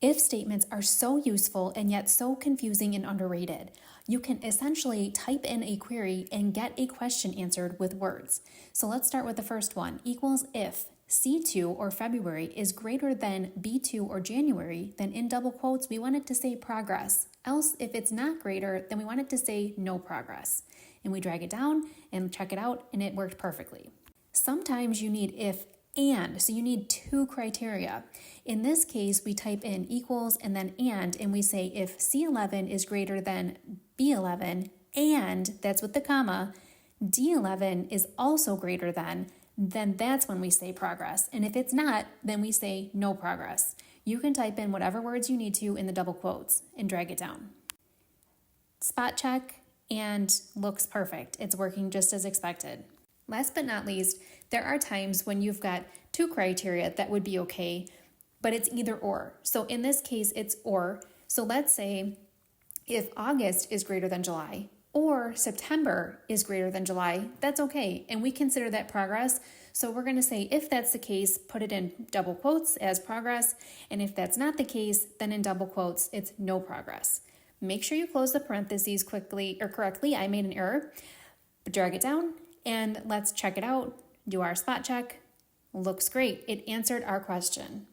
If statements are so useful and yet so confusing and underrated. You can essentially type in a query and get a question answered with words. So let's start with the first one. Equals if C2 or February is greater than B2 or January, then in double quotes, we want it to say progress. Else, if it's not greater, then we want it to say no progress. And we drag it down and check it out, and it worked perfectly. Sometimes you need if and, so you need two criteria. In this case, we type in equals and then and we say if C11 is greater than B11, and that's with the comma, D11 is also greater than, then that's when we say progress. And if it's not, then we say no progress. You can type in whatever words you need to in the double quotes and drag it down. Spot check and looks perfect. It's working just as expected. Last but not least, there are times when you've got two criteria that would be okay, but it's either or. So in this case, it's or. So let's say if August is greater than July or September is greater than July, that's okay. And we consider that progress. So we're going to say if that's the case, put it in double quotes as progress. And if that's not the case, then in double quotes, it's no progress. Make sure you close the parentheses quickly or correctly. I made an error, but drag it down and let's check it out. Do our spot check. Looks great. It answered our question.